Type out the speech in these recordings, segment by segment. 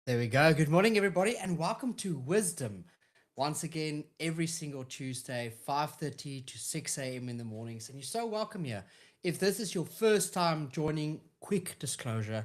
There we go. Good morning, everybody, and welcome to Wisdom. Once again, every single Tuesday, 5:30 to 6 a.m. in the mornings, and you're so welcome here. If this is your first time joining, quick disclosure,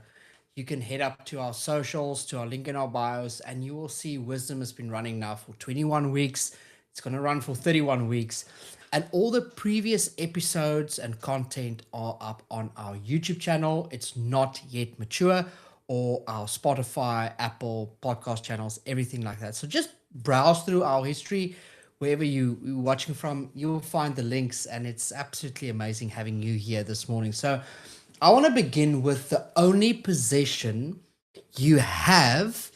you can head up to our socials, to our link in our bios, and you will see Wisdom has been running now for 21 weeks. It's going to run for 31 weeks. And all the previous episodes and content are up on our YouTube channel. It's not yet mature, or our Spotify, Apple podcast channels, everything like that. So just browse through our history. Wherever you're watching from, you'll find the links, and it's absolutely amazing having you here this morning. So I want to begin with the only possession you have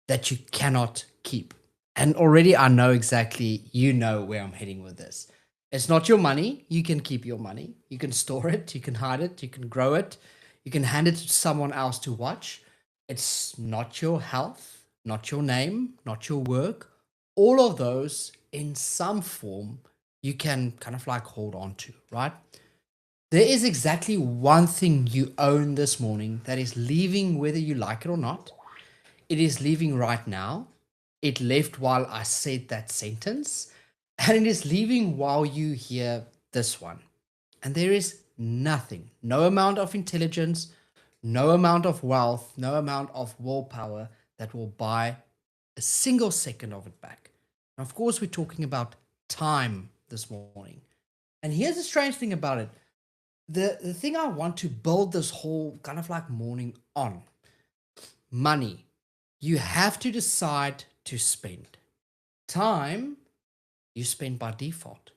that you cannot keep. And already I know exactly, you know where I'm heading with this. It's not your money. You can keep your money. You can store it. You can hide it. You can grow it. You can hand it to someone else to watch. It's not your health, not your name, not your work. All of those in some form you can kind of like hold on to, right? There is exactly one thing you own this morning that is leaving whether you like it or not. It is leaving right now. It left while I said that sentence, and it is leaving while you hear this one. And there is nothing, no amount of intelligence, no amount of wealth, no amount of willpower that will buy a single second of it back. And of course, we're talking about time this morning. And here's the strange thing about it. The thing I want to build this whole kind of like morning on: money. You have to decide to spend. Time, you spend by default.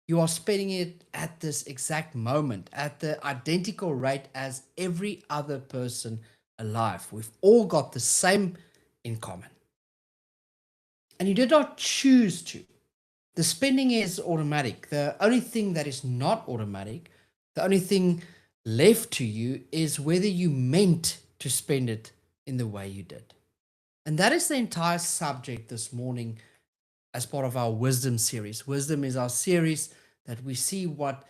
You are spending it at this exact moment, at the identical rate as every other person alive. We've all got the same in common. And you did not choose to. The spending is automatic. The only thing that is not automatic, the only thing left to you, is whether you meant to spend it in the way you did. And that is the entire subject this morning as part of our wisdom series. Wisdom is our series that we see what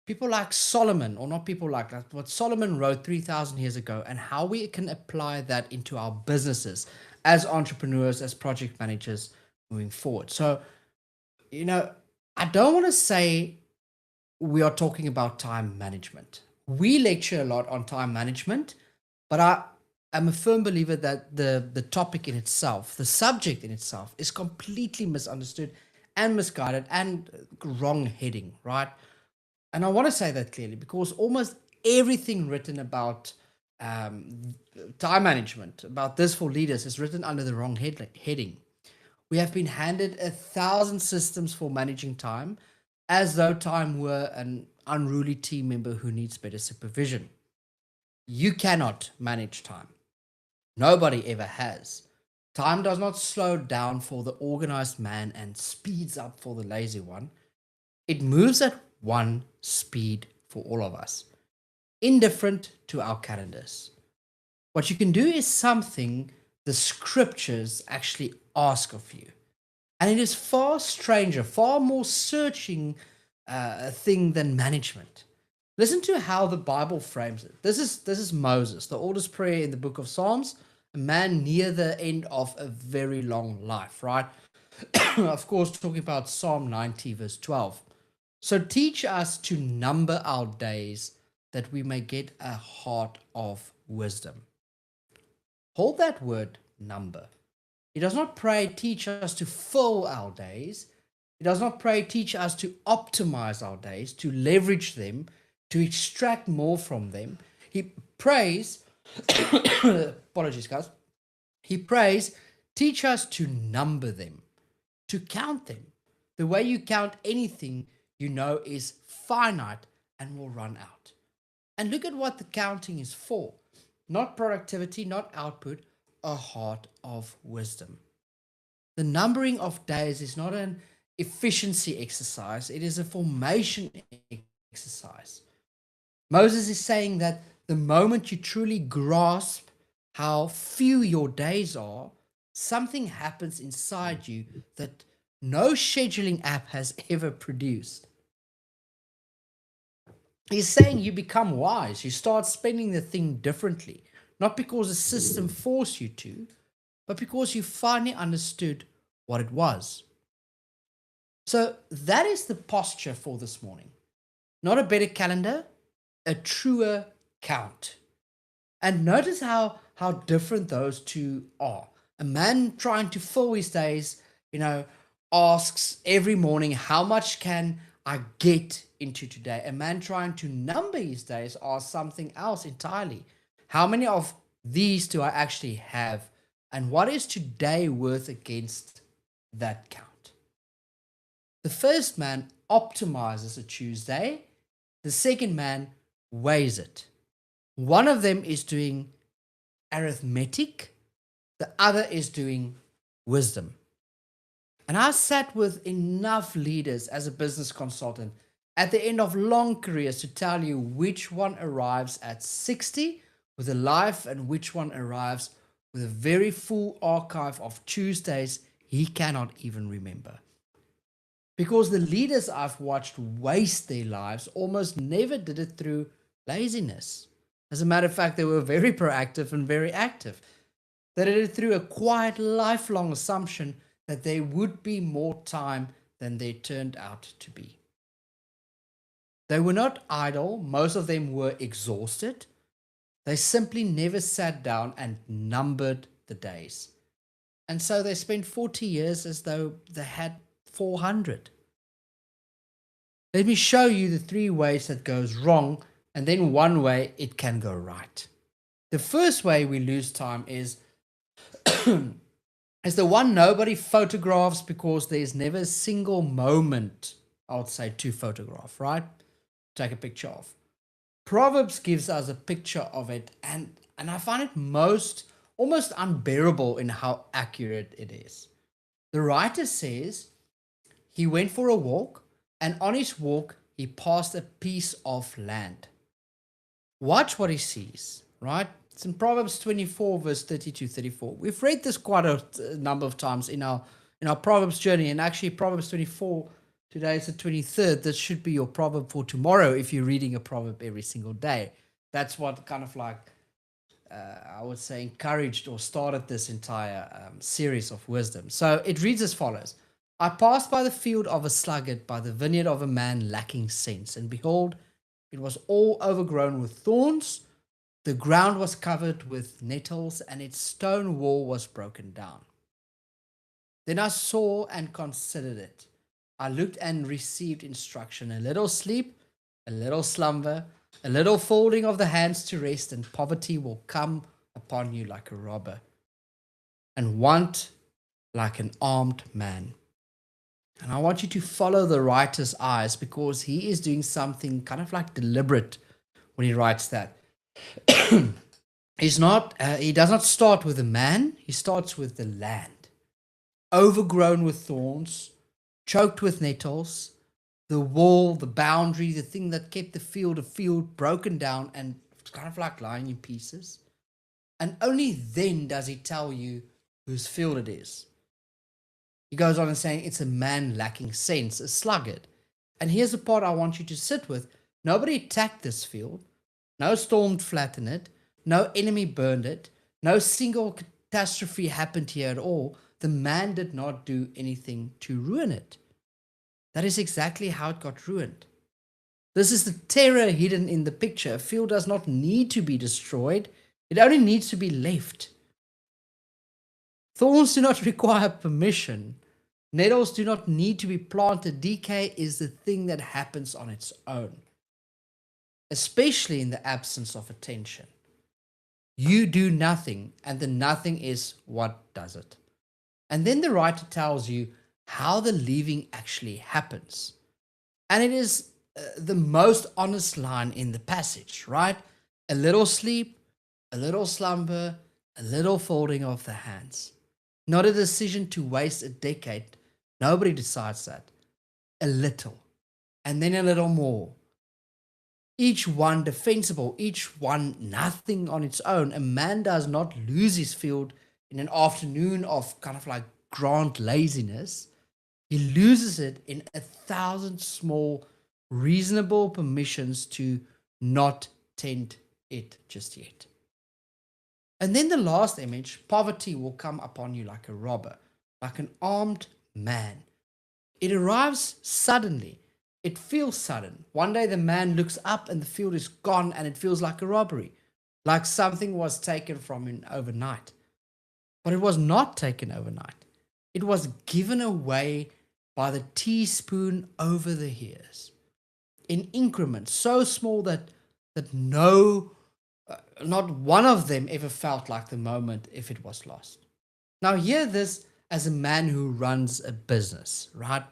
people like Solomon, or not people like that, what Solomon wrote 3,000 years ago, and how we can apply that into our businesses as entrepreneurs, as project managers moving forward. So, you know, I don't want to say we are talking about time management. We lecture a lot on time management, but I am a firm believer that the topic in itself, the subject in itself, is completely misunderstood and misguided and wrong heading, right? And I want to say that clearly because almost everything written about um, time management, about this for leaders, is written under the wrong heading. We have been handed 1,000 systems for managing time, as though time were an unruly team member who needs better supervision. You cannot manage time. Nobody ever has. Time does not slow down for the organized man and speeds up for the lazy one. It moves at one speed for all of us, indifferent to our calendars. What you can do is something the scriptures actually ask of you. And it is far stranger, far more searching thing than management. Listen to how the Bible frames it. This is Moses, the oldest prayer in the book of Psalms, a man near the end of a very long life, right? Of course, talking about Psalm 90, verse 12. So teach us to number our days that we may get a heart of wisdom. Hold that word number. He does not pray, teach us to fill our days. He does not pray, teach us to optimize our days, to leverage them, to extract more from them. He prays, apologies, guys. He prays, teach us to number them, to count them. The way you count anything you know is finite and will run out. And look at what the counting is for: not productivity, not output, a heart of wisdom. The numbering of days is not an efficiency exercise, it is a formation exercise. Moses is saying that the moment you truly grasp how few your days are, something happens inside you that no scheduling app has ever produced. He's saying you become wise, you start spending the thing differently, not because the system forced you to, but because you finally understood what it was. So that is the posture for this morning. Not a better calendar, a truer count. And notice how different those two are. A man trying to fill his days, you know, asks every morning, how much can I get into today? A man trying to number his days asks something else entirely. How many of these do I actually have? And what is today worth against that count? The first man optimizes a Tuesday. The second man weighs it. One of them is doing arithmetic, the other is doing wisdom. And I sat with enough leaders as a business consultant at the end of long careers to tell you which one arrives at 60 with a life and which one arrives with a very full archive of Tuesdays he cannot even remember. Because the leaders I've watched waste their lives almost never did it through laziness. As a matter of fact, they were very proactive and very active. They did it through a quiet, lifelong assumption that there would be more time than there turned out to be. They were not idle, most of them were exhausted. They simply never sat down and numbered the days. And so they spent 40 years as though they had 400. Let me show you the 3 ways that goes wrong and then one way it can go right. The first way we lose time is is the one nobody photographs because there's never a single moment, I would say, to photograph, right? Take a picture of. Proverbs gives us a picture of it, and I find it almost unbearable in how accurate it is. The writer says he went for a walk, and on his walk he passed a piece of land. Watch what he sees, right? It's in Proverbs 24, verse 30 to 34. We've read this quite a number of times in our Proverbs journey, and actually Proverbs 24, today is the 23rd. This should be your proverb for tomorrow if you're reading a proverb every single day. That's what kind of like, I would say, encouraged or started this entire series of wisdom. So it reads as follows. I passed by the field of a sluggard, by the vineyard of a man lacking sense, and behold, it was all overgrown with thorns. The ground was covered with nettles, and its stone wall was broken down. Then I saw and considered it. I looked and received instruction. A little sleep, a little slumber, a little folding of the hands to rest, and poverty will come upon you like a robber, and want like an armed man. And I want you to follow the writer's eyes because he is doing something kind of like deliberate when he writes that. He does not start with a man, he starts with the land. Overgrown with thorns, choked with nettles, the wall, the boundary, the thing that kept the field a field broken down and kind of like lying in pieces. And only then does he tell you whose field it is. He goes on and saying it's a man lacking sense, a sluggard. And here's the part I want you to sit with. Nobody attacked this field. No storm flattened it. No enemy burned it. No single catastrophe happened here at all. The man did not do anything to ruin it. That is exactly how it got ruined. This is the terror hidden in the picture. A field does not need to be destroyed. It only needs to be left. Thorns do not require permission. Nettles do not need to be planted. Decay is the thing that happens on its own, especially in the absence of attention. You do nothing, and the nothing is what does it. And then the writer tells you how the leaving actually happens. And it is the most honest line in the passage, right? A little sleep, a little slumber, a little folding of the hands. Not a decision to waste a decade. Nobody decides that. A little, and then a little more. Each one defensible, each one nothing on its own. A man does not lose his field in an afternoon of kind of like grand laziness. He loses it in 1,000 small, reasonable permissions to not tend it just yet. And then the last image, poverty will come upon you like a robber, like an armed man. It arrives suddenly. It feels sudden. One day the man looks up and the field is gone and it feels like a robbery, like something was taken from him overnight. But it was not taken overnight. It was given away by the teaspoon over the years in increments so small that not one of them ever felt like the moment if it was lost. Now, hear this as a man who runs a business, right?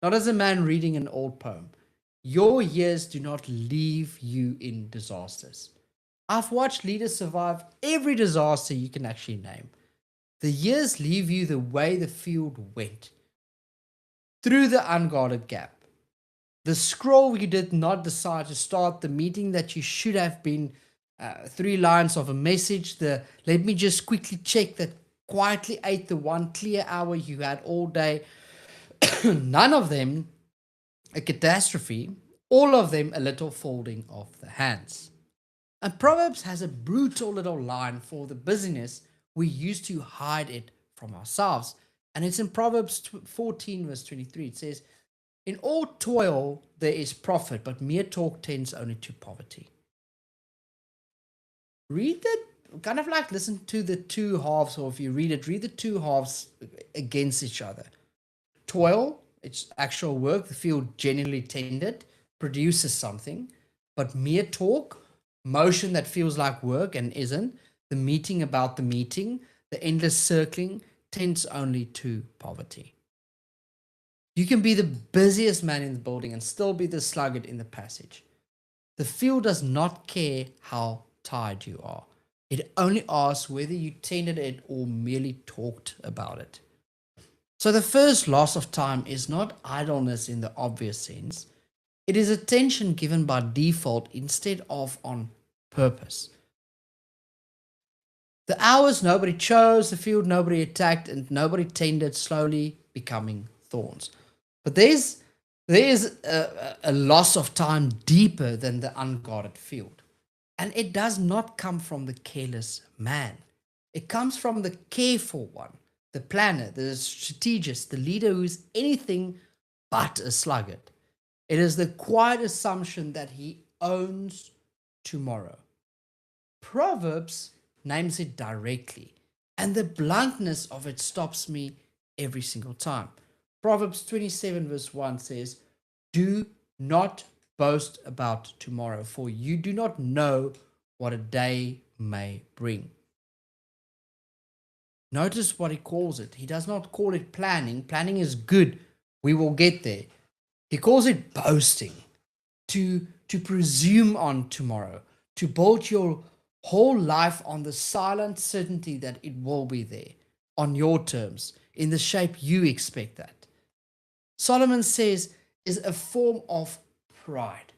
Not as a man reading an old poem. Your years do not leave you in disasters. I've watched leaders survive every disaster you can actually name. The years leave you the way the field went, through the unguarded gap. The scroll you did not decide to start, the meeting that you should have been, 3 lines of a message, the let me just quickly check that quietly ate the one clear hour you had all day. None of them a catastrophe, all of them a little folding of the hands. And Proverbs has a brutal little line for the busyness we used to hide it from ourselves. And it's in Proverbs 14, verse 23. It says, in all toil there is profit, but mere talk tends only to poverty. Read that, kind of like listen to the two halves, or if you read it, read the two halves against each other. Toil, it's actual work, the field genuinely tended, produces something, but mere talk, motion that feels like work and isn't, the meeting about the meeting, the endless circling, tends only to poverty. You can be the busiest man in the building and still be the sluggard in the passage. The field does not care how tired you are. It only asks whether you tended it or merely talked about it. So the first loss of time is not idleness in the obvious sense. It is attention given by default instead of on purpose. The hours nobody chose, the field nobody attacked, and nobody tended, slowly becoming thorns. But there's a loss of time deeper than the unguarded field. And it does not come from the careless man. It comes from the careful one, the planner, the strategist, the leader who is anything but a sluggard. It is the quiet assumption that he owns tomorrow. Proverbs names it directly, and the bluntness of it stops me every single time. Proverbs 27, verse 1 says, do not boast about tomorrow, for you do not know what a day may bring. Notice what he calls it. He does not call it planning. Planning is good. We will get there. He calls it boasting, to presume on tomorrow, to build your whole life on the silent certainty that it will be there, on your terms, in the shape you expect that. Solomon says is a form of pride,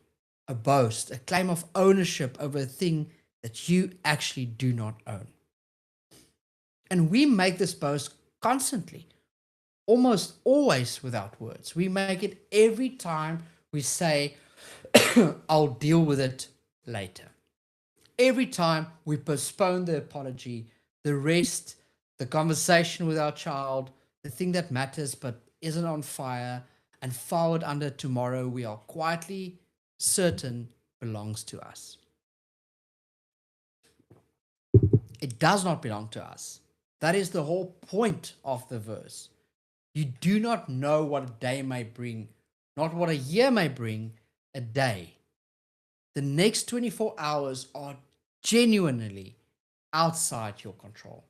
a boast, a claim of ownership over a thing that you actually do not own. And we make this boast constantly, almost always without words. We make it every time we say, I'll deal with it later. Every time we postpone the apology, the rest, the conversation with our child, the thing that matters but isn't on fire, and forward under tomorrow, we are quietly certain belongs to us. It does not belong to us. That is the whole point of the verse. You do not know what a day may bring, not what a year may bring, a day. The next 24 hours are genuinely outside your control.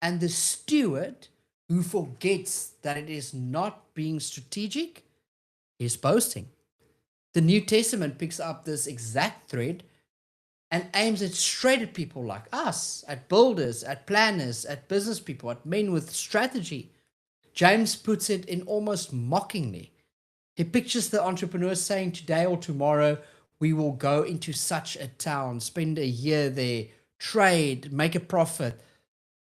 And the steward who forgets that it is not being strategic is boasting. The New Testament picks up this exact thread and aims it straight at people like us, at builders, at planners, at business people, at men with strategy. James puts it in almost mockingly. He pictures the entrepreneur saying, today or tomorrow, we will go into such a town, spend a year there, trade, make a profit.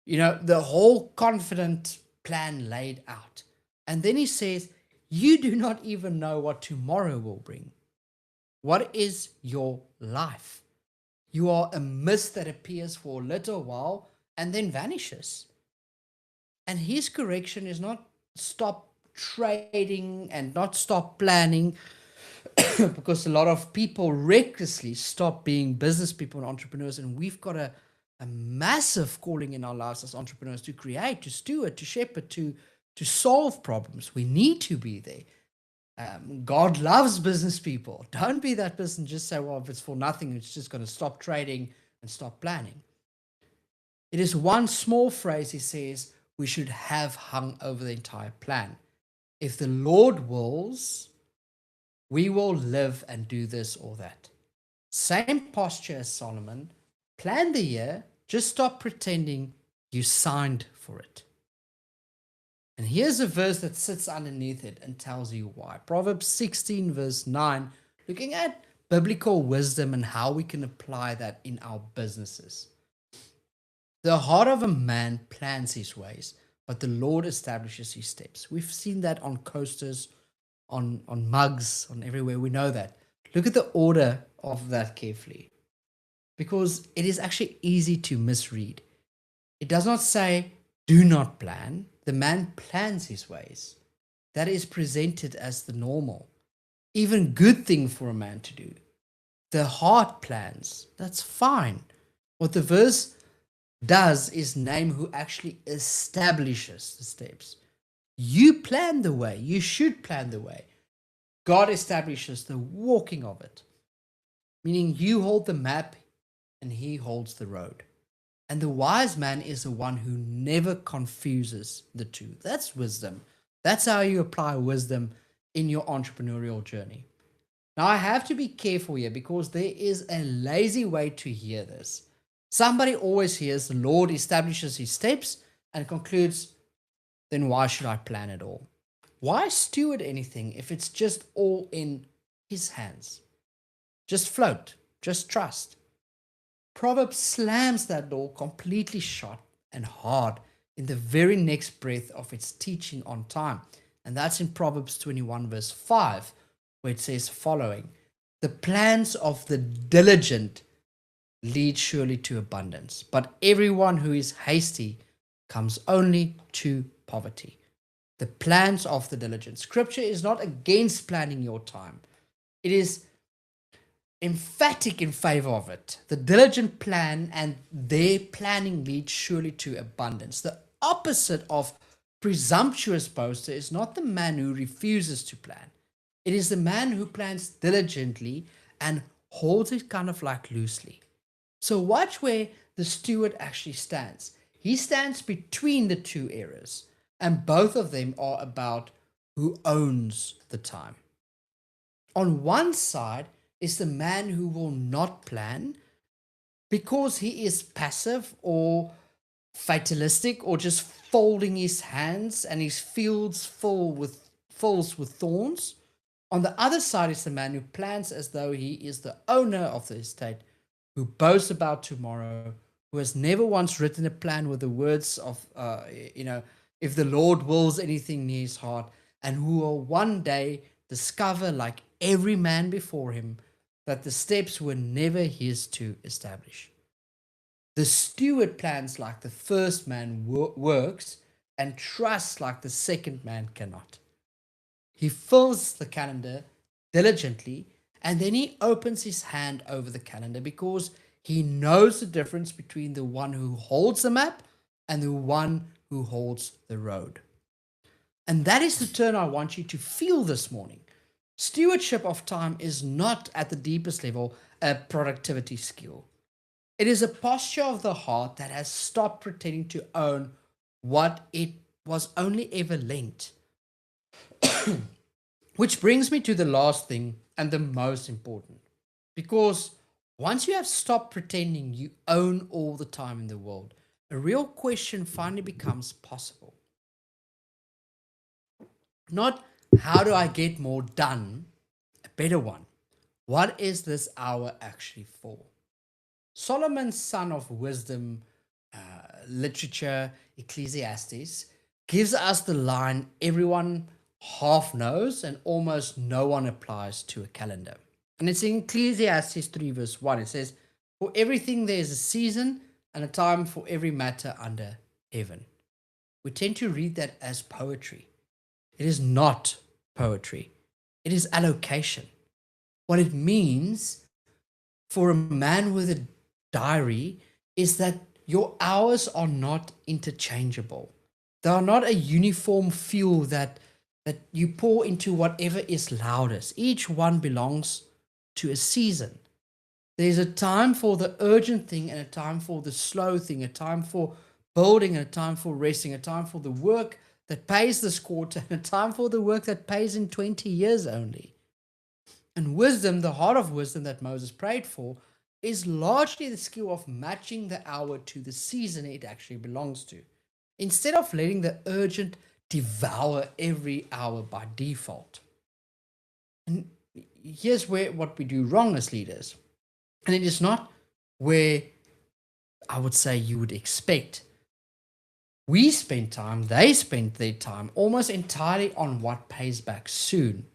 The whole confident plan laid out. And then he says, you do not even know what tomorrow will bring. What is your life? You are a mist that appears for a little while and then vanishes. And his correction is not stop trading and not stop planning, because a lot of people recklessly stop being business people and entrepreneurs. And we've got a massive calling in our lives as entrepreneurs to create, to steward, to shepherd, to solve problems. We need to be there. God loves business people. Don't be that person just say, well, if it's for nothing, it's just going to stop trading and stop planning. It is one small phrase he says we should have hung over the entire plan. If the Lord wills, we will live and do this or that. Same posture as Solomon. Plan the year, just stop pretending you signed for it. And here's a verse that sits underneath it and tells you why. Proverbs 16, verse 9, looking at biblical wisdom and how we can apply that in our businesses. The heart of a man plans his ways, but the Lord establishes his steps. We've seen that on coasters, on mugs, on everywhere. We know that. Look at the order of that carefully, because it is actually easy to misread. It does not say, do not plan. The man plans his ways. That is presented as the normal, even good thing for a man to do. The heart plans. That's fine. What the verse does is name who actually establishes the steps. You plan the way. You should plan the way. God establishes the walking of it, meaning you hold the map and he holds the road. And the wise man is the one who never confuses the two. That's wisdom. That's how you apply wisdom in your entrepreneurial journey. Now, I have to be careful here because there is a lazy way to hear this. Somebody always hears the Lord establishes his steps and concludes, then why should I plan at all? Why steward anything if it's just all in his hands? Just float, just trust. Proverbs slams that door completely shut and hard in the very next breath of its teaching on time. And that's in Proverbs 21 verse 5, where it says following, the plans of the diligent lead surely to abundance, but everyone who is hasty comes only to poverty. The plans of the diligent. Scripture is not against planning your time. It is emphatic in favor of it. The diligent plan and their planning leads surely to abundance. The opposite of presumptuous boaster is not the man who refuses to plan. It is the man who plans diligently and holds it kind of like loosely. So watch where the steward actually stands. He stands between the two areas, and both of them are about who owns the time. On one side is the man who will not plan because he is passive or fatalistic or just folding his hands and his fields fills with thorns. On the other side is the man who plans as though he is the owner of the estate, who boasts about tomorrow, who has never once written a plan with the words of, if the Lord wills anything near his heart, and who will one day discover, like every man before him, that the steps were never his to establish. The steward plans like the first man works and trusts like the second man cannot. He fills the calendar diligently and then he opens his hand over the calendar because he knows the difference between the one who holds the map and the one who holds the road. And that is the turn I want you to feel this morning. Stewardship of time is not at the deepest level a productivity skill. It is a posture of the heart that has stopped pretending to own what it was only ever lent. Which brings me to the last thing and the most important. Because once you have stopped pretending you own all the time in the world, a real question finally becomes possible. Not how do I get more done, a better one. What is this hour actually for? Solomon, son of wisdom, literature, Ecclesiastes, gives us the line everyone half knows and almost no one applies to a calendar. And it's in Ecclesiastes 3 verse 1. It says, for everything there is a season and a time for every matter under heaven. We tend to read that as poetry. It is not poetry, it is allocation. What it means for a man with a diary is that your hours are not interchangeable. They are not a uniform fuel that you pour into whatever is loudest. Each one belongs to a season. There's a time for the urgent thing and a time for the slow thing, a time for building and a time for resting, a time for the work that pays this quarter and a time for the work that pays in 20 years only. And wisdom, the heart of wisdom that Moses prayed for, is largely the skill of matching the hour to the season it actually belongs to, instead of letting the urgent devour every hour by default. And here's where what we do wrong as leaders. And it is not where I would say you would expect. We spend time, they spend their time almost entirely on what pays back soon.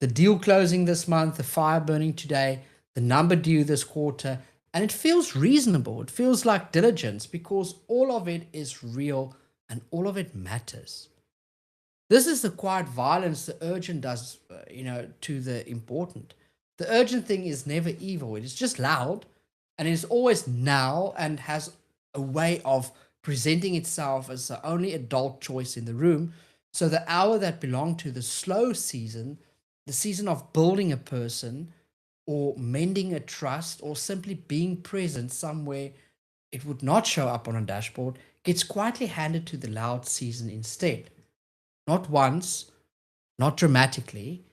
The deal closing this month, the fire burning today, the number due this quarter, and it feels reasonable. It feels like diligence because all of it is real and all of it matters. This is the quiet violence the urgent does, to the important. The urgent thing is never evil. It is just loud and it is always now and has a way of presenting itself as the only adult choice in the room. So the hour that belonged to the slow season, the season of building a person or mending a trust or simply being present somewhere it would not show up on a dashboard, gets quietly handed to the loud season instead. Not once, not dramatically,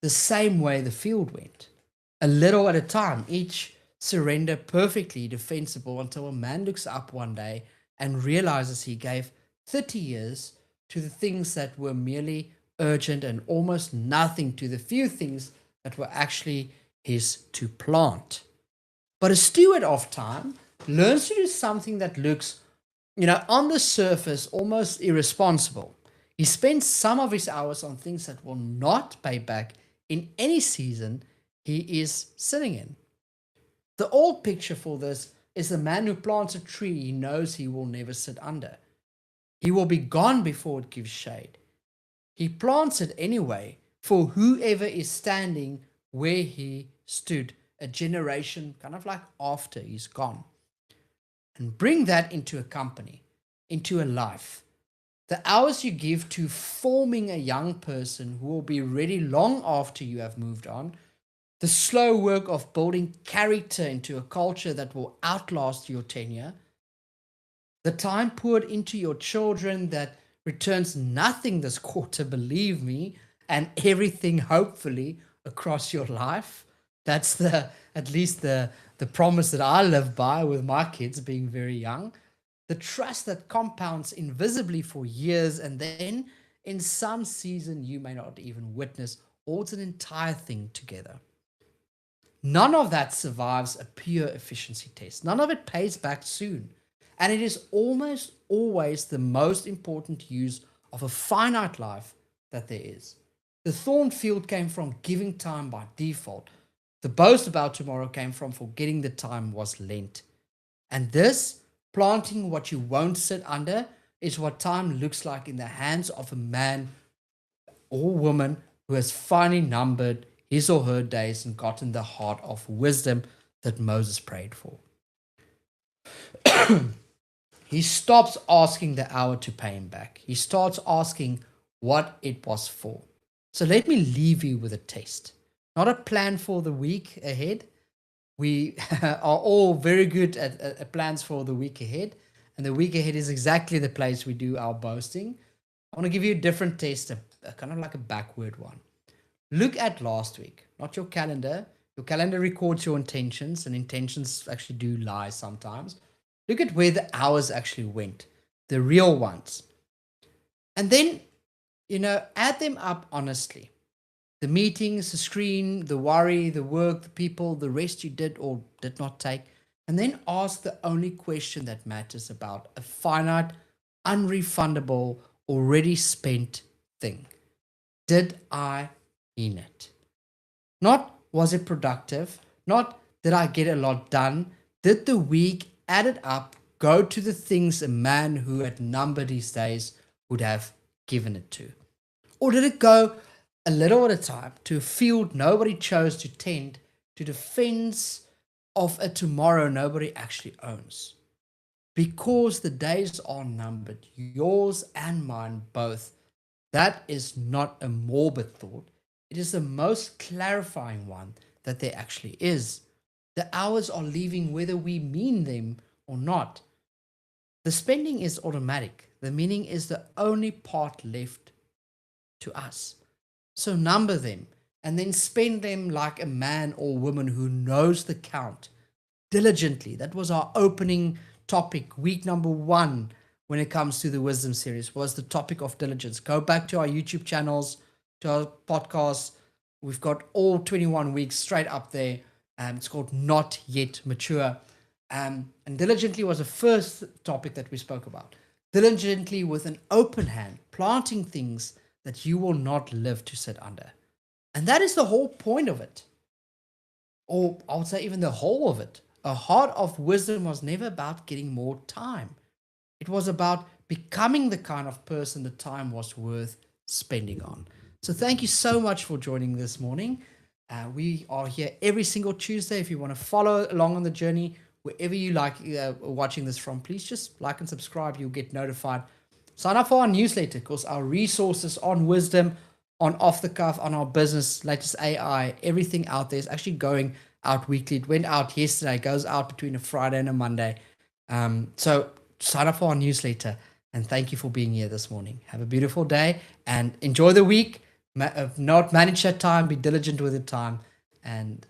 the same way the field went. A little at a time, each surrender perfectly defensible until a man looks up one day and realizes he gave 30 years to the things that were merely urgent and almost nothing to the few things that were actually his to plant. But a steward of time learns to do something that looks, on the surface almost irresponsible. He spends some of his hours on things that will not pay back in any season he is sitting in. The old picture for this is the man who plants a tree he knows he will never sit under. He will be gone before it gives shade. He plants it anyway for whoever is standing where he stood a generation kind of like after he's gone. And bring that into a company, into a life. The hours you give to forming a young person who will be ready long after you have moved on, the slow work of building character into a culture that will outlast your tenure, the time poured into your children that returns nothing this quarter, believe me, and everything hopefully across your life. That's at least the promise that I live by with my kids being very young. The trust that compounds invisibly for years and then in some season you may not even witness holds an entire thing together. None of that survives a pure efficiency test. None of it pays back soon. And it is almost always the most important use of a finite life that there is. The thorn field came from giving time by default. The boast about tomorrow came from forgetting the time was lent. And this, planting what you won't sit under, is what time looks like in the hands of a man or woman who has finally numbered his or her days and gotten the heart of wisdom that Moses prayed for. He stops asking the hour to pay him back. He starts asking what it was for. So let me leave you with a taste, not a plan for the week ahead. We are all very good at plans for the week ahead. And the week ahead is exactly the place we do our boasting. I want to give you a different taste, a kind of like a backward one. Look at last week, not your calendar. Your calendar records your intentions, and intentions actually do lie sometimes. Look at where the hours actually went, the real ones. And then, add them up honestly. The meetings, the screen, the worry, the work, the people, the rest you did or did not take. And then ask the only question that matters about a finite, unrefundable, already spent thing. Did I in it? Not was it productive? Not did I get a lot done? Did the week add it up, go to the things a man who had numbered his days would have given it to? Or did it go a little at a time to a field nobody chose to tend, to the fence of a tomorrow nobody actually owns? Because the days are numbered, yours and mine both. That is not a morbid thought. It is the most clarifying one that there actually is. The hours are leaving whether we mean them or not. The spending is automatic. The meaning is the only part left to us. So number them and then spend them like a man or woman who knows the count diligently. That was our opening topic, week number 1, when it comes to the wisdom series, was the topic of diligence. Go back to our YouTube channels, to our podcasts. We've got all 21 weeks straight up there. It's called Not Yet Mature. And diligently was the first topic that we spoke about. Diligently with an open hand, planting things that you will not live to sit under. And that is the whole point of it. Or I would say even the whole of it. A heart of wisdom was never about getting more time. It was about becoming the kind of person the time was worth spending on. So thank you so much for joining this morning. We are here every single Tuesday. If you want to follow along on the journey, wherever you like watching this from, please just like and subscribe. You'll get notified. Sign up for our newsletter, because our resources on wisdom, on off the cuff, on our business, latest AI, everything out there is actually going out weekly. It went out yesterday. It goes out between a Friday and a Monday. So sign up for our newsletter, and thank you for being here this morning. Have a beautiful day and enjoy the week. Not manage that time, be diligent with your time, and